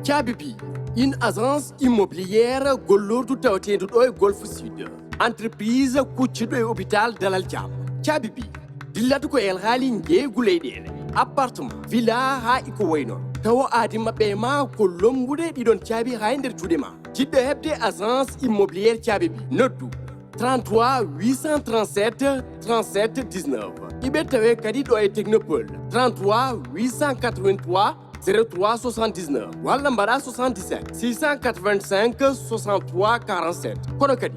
Tchabibi, une agence immobilière Golordu Taotendu Golf Sud. Entreprise Kuchido Hôpital Dalal Jam. Tchabibi, dillatu ko el halinge guleydele. Appartement, villa ha iko wayno. Tawo adima bema ko lombude didon tchabi ha nder judema. Jidde hebde agence immobilière Tchabibi. Noddu 33 837 37 19. Ibetawe kadi do e Technopole 33 883 03 79 wala mbara 77 685 63 47 kono kadi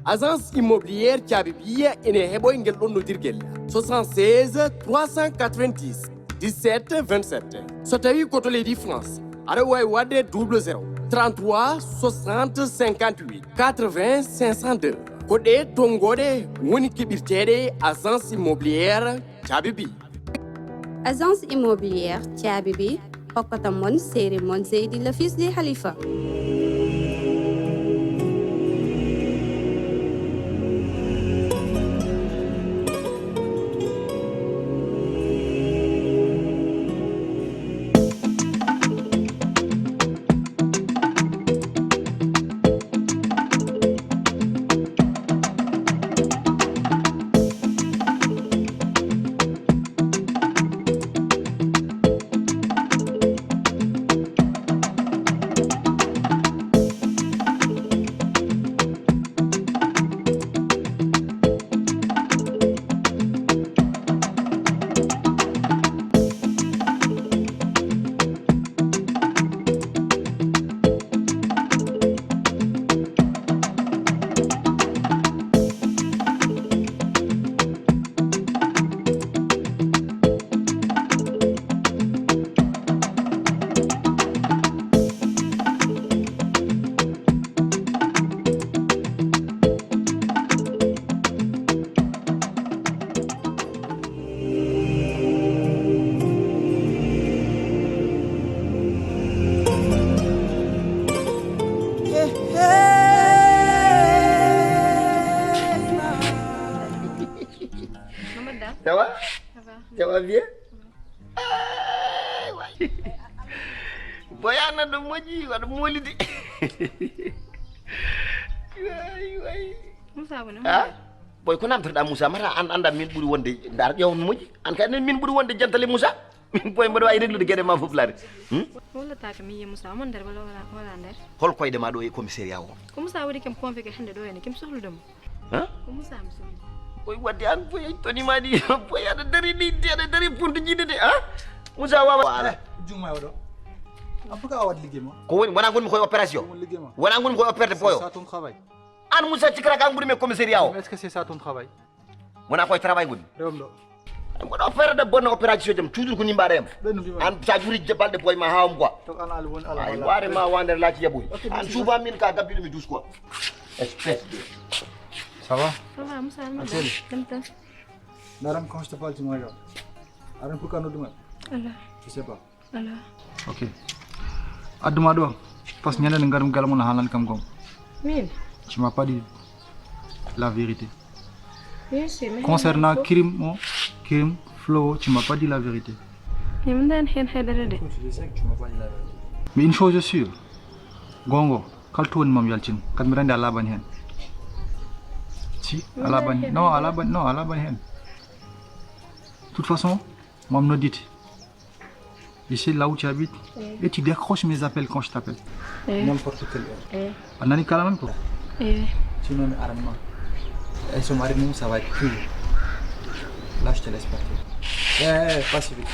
agence immobilière Tchabibi ene heboy ngel don no dirgel 76 390 17 27 so tawi koto leydi France ada way wadde 00 33 60 58 80 502 kode tongode woni kibirtede agence immobilière Tchabibi. Agence immobilière Tchabibi Hokotamon Serimon Zeydi le fils de Khalifa. Ça va? Ça va bien? Boyana do moji wala molidi. Musa wona. Ah? Boy ko namtirda Musa mata anda min buri wonde dar yow moji an kay min buri wonde jantale Musa. Boy mbodo way reglude gede ma fof laare. Wala taka mi Musa mon der wala der. Hol koyde ma do e commissariat o. Ko Musa wadi kam convoqué hande do en kim sohlu dum. Hein? Ko Musa muso. Boy wadde an boy toni madi boy ada dari puntu jide de ah. Musa wawa wala. Juma wado. Apuka awad ligema. Ko woni wana ngon mi koy opération. Wana ngon mi koy opérer poyo. C'est ça ton travail. An Musa cikra ka nguri me commissariat o. Est-ce que c'est ça ton travail? Wana koy travail ngoni. Remdo. Ngodo opérer de bonne opération dem toujours ko nimba dem. An sajuri jabal de boy ma hawam quoi. To ana al won ala. Ay ware ma wander la ci yaboy. An suba min ka gabilu mi douce quoi. Espèce de. Ça va? Ça va Musa ma. Tamtam. Naram quand je te parle tu me regardes. Aram pourquoi nous demain? Allah. Je sais pas. Allah. OK. Aduma do. Parce que ñeneen ngarum galam na halan kam gom. Min. Tu m'as pas dit la vérité. Bien sûr, mais Concernant Kim, Flo, tu m'as pas dit la vérité. Mais m'dan hen hedere de. Je sais que tu m'as pas dit la vérité. Mais une chose est sûre. Gongo, kalto mam yalcin, kad mi rende ala ban hen. Si, ala ban. Non, ala ban hen. De toute façon, mam no dit. Je sais là où tu habites et tu décroches mes appels quand je t'appelle. N'importe quelle heure. Anani kalaman ko. Tu nomme Arama. Et son mari nous ça va être cool. Là je te laisse partir. Pas si vite.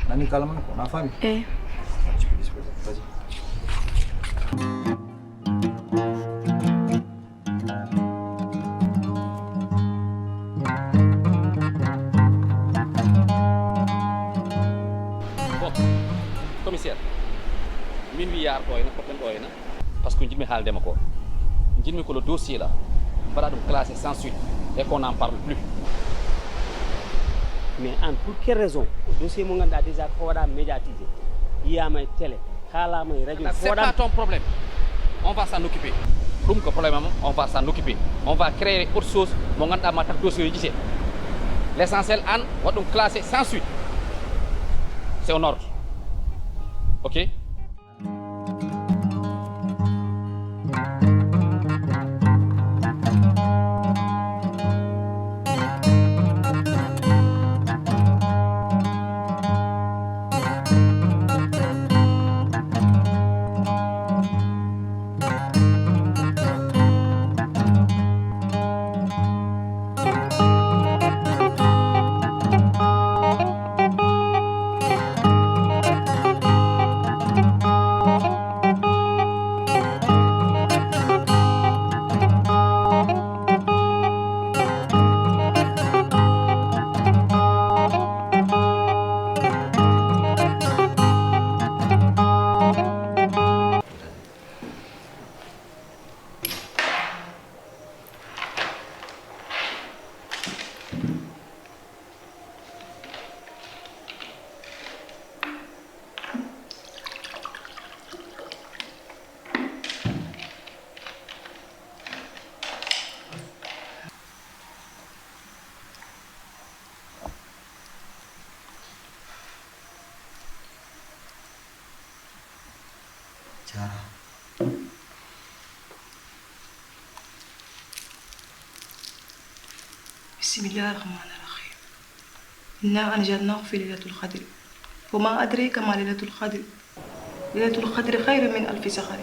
Nani kalaman ko, na famille. Tu peux disposer. Vas-y. Commissaire min wi yar koyna ko ben koyna parce que jidmi haaldema ko jidmi ko le dossier là mbaɗa ɗum classé sans suite et qu'on n'en parle plus. Mais pour quelle raison le dossier mo ganda déjà ko waɗa médiatisé yiyama e télé haalama e radio C'est pas ton problème, on va s'en occuper. ɗum ko problème am on va s'en occuper, on va créer autre chose mo ganduɗa ma tak dossier jité. L'essentiel an waɗ ɗum classé sans suite, c'est en ordre. Ok, بسم الله الرحمن الرحيم إنا أنزلناه في ليلة القدر وما أدريك ما ليلة القدر ليلة القدر خير من 1000 شهر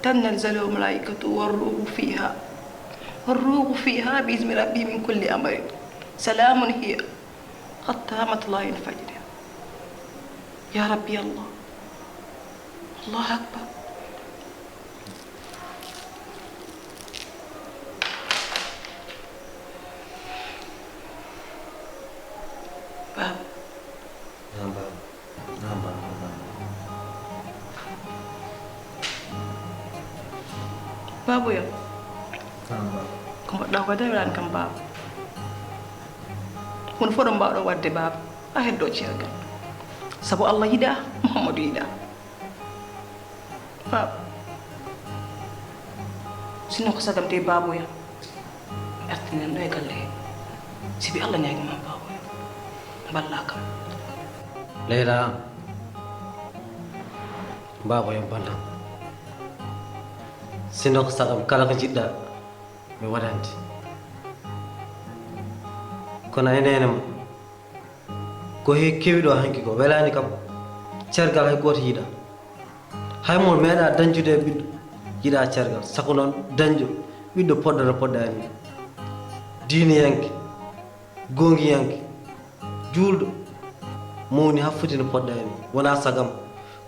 تنزل الملائكة والروح فيها بإذن ربي من كل أمر سلام هي حتى مطلع الفجر يا ربي الله الله أكبر باب babu ya ko mbaɗɗa ko dawirani kam baaba kono fof ɗo mbawɗo wadde baaba a heddo cergal sabu allah yiɗa muhammadu yiɗa baaba sinno ko sagam te baboya mi artinen ɗo e galle he sibi allah ñaguima baboya balla kam Leyla baboya balla sinno ko sagam kala ko jiɗɗa mi waɗanti kono enenema ko he kewiɗo hanki ko welani kam cergal hay goto yiiɗa hay mo meeɗa dañjude e ɓiɗɗo yiɗa cergal sago noon dañjo ɓiɗɗo poɗɗo poɗɗani diiniyanke gongiyanke juulɗo mawni haffude no poɗɗani wona sagam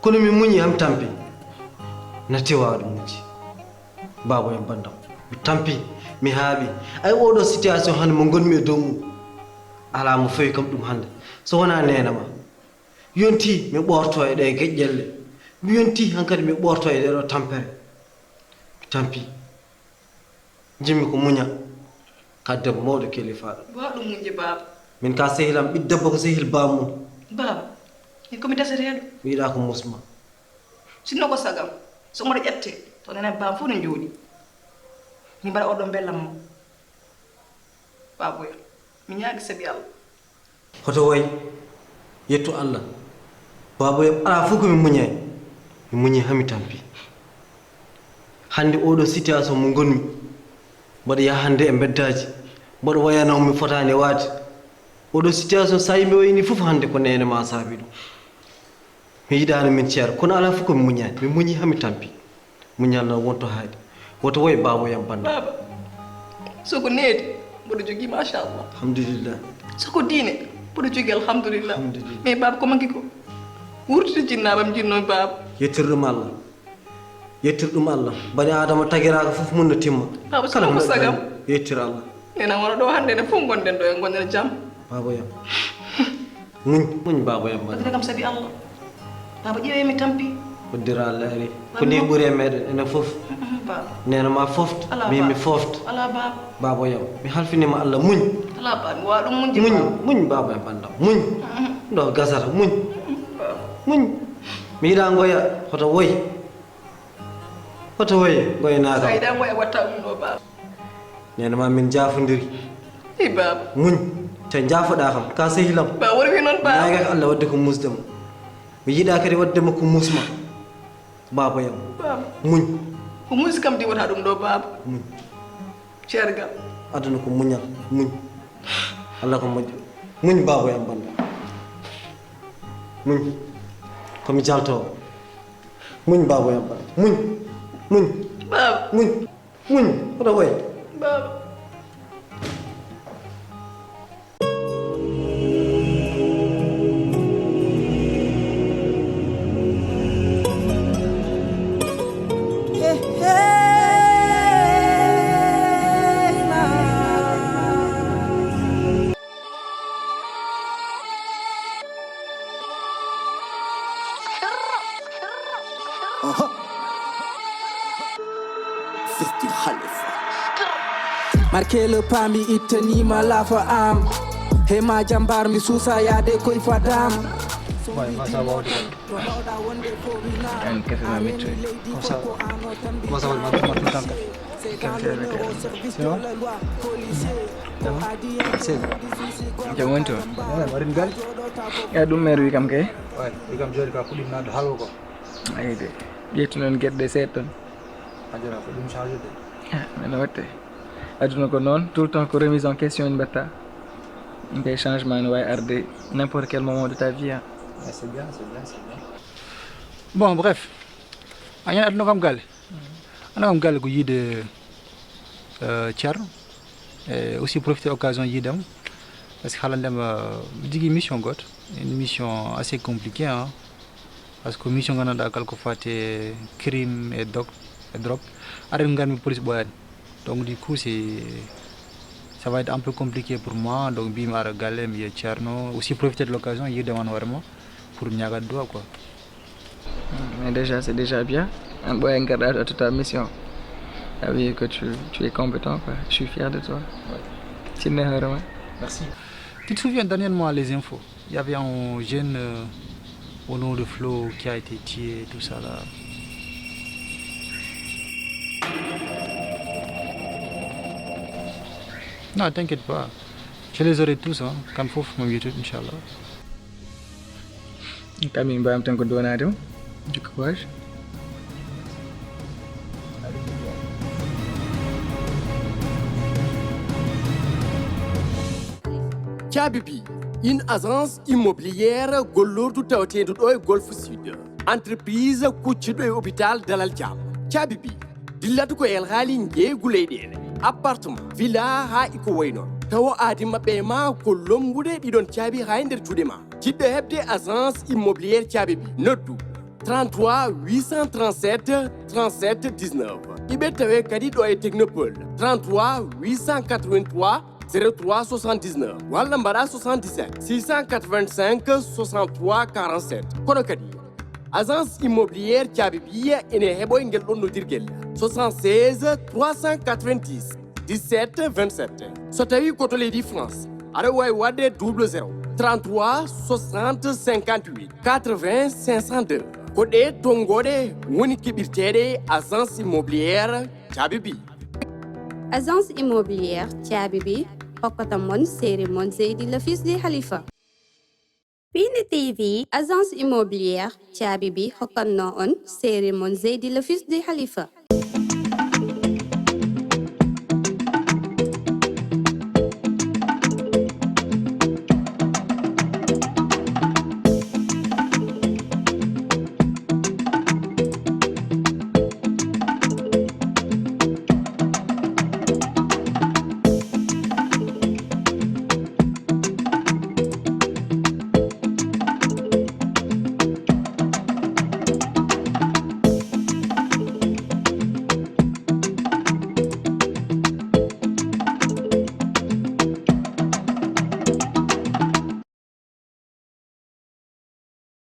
kono mi muñi ham tampi natti wawde muñji babo en bandam mi tampi mi haaɓi ay oɗo situation hande mo gonmi e dow mum ala mo fawi kam ɗum hande so wona nenama yonti mi ɓorto e ɗe geƴƴelle mi yonti hankkadi mi ɓorto e ɗeɗo tampere mi tampi jimmi ko muña ka debbo mawɗo kelifaɗo waɗum muñje baaba min ka sehilam ɓiɗɗo debbo ko sehil bamum baaba min komi dasateɗo mi yiɗa ko musma sinno ko sagam so mbaɗa ƴette to nenen bam fof no jooɗi min mbaɗa oɗon bellam mo baboya mi ñaagi sabi allah hoto way yettu allah baboya ala fof komi muñay mi muñi hami tampi hande oɗo situation mo gonmi mbaɗa yahande e beddaji mbaɗa wayanaw mi fotani waade oɗo situation sa yimɓe wayni fof hande ko nene ma saabi ɗum mi yiɗano min ceer kono ala fof komi muñani mi muñi hami tampi muñal noon wonto haaɗi woto woye baboyam banda baba soko needi mboɗo jogui machallah alhamdulillah soko diine mboɗo jogui alhamdulillah mais baba ko manki ko wurtide jinnabam jinnomi baba yettirɗum allah yettirɗum allah bani adama tagiraka fof mun no timma baba soko ko sagam yettir allah nena wona ɗo hande ne fof gonɗen ɗo e gonɗen jaam baboyam muñ baboyam banda kam sabi allah baba ƴeewe mi tampi hoddira allah ari ko ni ɓuuri e meɗen enen fof baba nena ma foft mi foft ala baba baboyam mi halfinima allah muñ ala baba mi wawa ɗum muñde muñ baboyam bandam muñ ɗo gasata muñ muñ mi yiɗa goya hoto woyi goynaka ayda goya watta ɗum ɗo baba nena ma min jafodiri e baba muñ te jafoɗa kam ka sehilam baba wori wi noon baba nagaka allah wadde ko musdema mi yiɗa kadi waddema ko musma baba yam baba muñ ko musi kam di wata ɗum ɗo baba muñ cergal aduna ko muñal muñ Allah ko moƴƴo muñ baba yam banda muñ komi jalto muñ baba yam banda muñ baba muñ oɗo way baba Fifty Khalifa. marke le pami ittanima lafa am he ma jambar mi susa yade koy fadam En café ma mettre. Comment ça va maintenant tanka? Café avec c'est bon? C'est jamono to. Marin gal. Ya dum mer wi kam kay. Ouais, wi kam jori ka kuli na halo ko. Ayde. Yetu non gedde seton. Ajara ko dum charge de. Mais no watte. Aduna ko non tout le temps ko remise en question une bata. Un des changements ouais arde n'importe quel moment de ta vie. Hein. Ouais, c'est bien. Bon, bref. Anya aduna kam gal. Ana kam gal ko yide Thierno. Et aussi profiter de l'occasion yidam parce que halandem digi mission got, une mission assez compliquée hein. Parce que mission gananda kal ko faté crime et drop. Arem ngami police boyan. Donc du coup ça va être un peu compliqué pour moi donc bimar galem ye Thierno aussi profiter de l'occasion yidam vraiment pour ñaga doa quoi. Mais déjà c'est déjà bien. Un bon encadrement de ta mission. Ah oui, que tu es compétent, quoi. Je suis fier de toi. Ouais. Merci. Tu te souviens dernièrement les infos? Il y avait un jeune au nom de Flo qui a été tué, tout ça là. Non, t'inquiète pas. Je les aurai tous, hein. Quand faut, mon YouTube, Inch'Allah. Camille, bah, tu as du courage. Tchabibi, une agence immobilière Golordu Taotendu Doi Golf Sud. Entreprise Kuchido et Hôpital Dalal Jam. Tchabibi, Dillatu ko El Halin Ye Gouleydene. Appartement, villa ha iko wayno. Tawo adima bema ko lombude didon Tchabi ha nder judema. Jidde hebde agence immobilière Tchabibi. Noddu 33 837 37 19. Ibe tawe kadi do e Technopole 33 883 03 79 wala mbara 77 685 63 47 kono kadi agence immobilière Tchabibi ene heboy ngel don no dirgel 76 390 17 27 so tawi koto leydi France ara way wadde 00 33 60 58 80 502 kodé tongode woni kibirtede agence immobilière Tchabibi. Agence immobilière Tchabibi hokkata mon série mon Zeydi le fils de Khalifa. Pini TV agence immobilière Tchabibi hokkanno on série mon Zeydi le fils de Khalifa.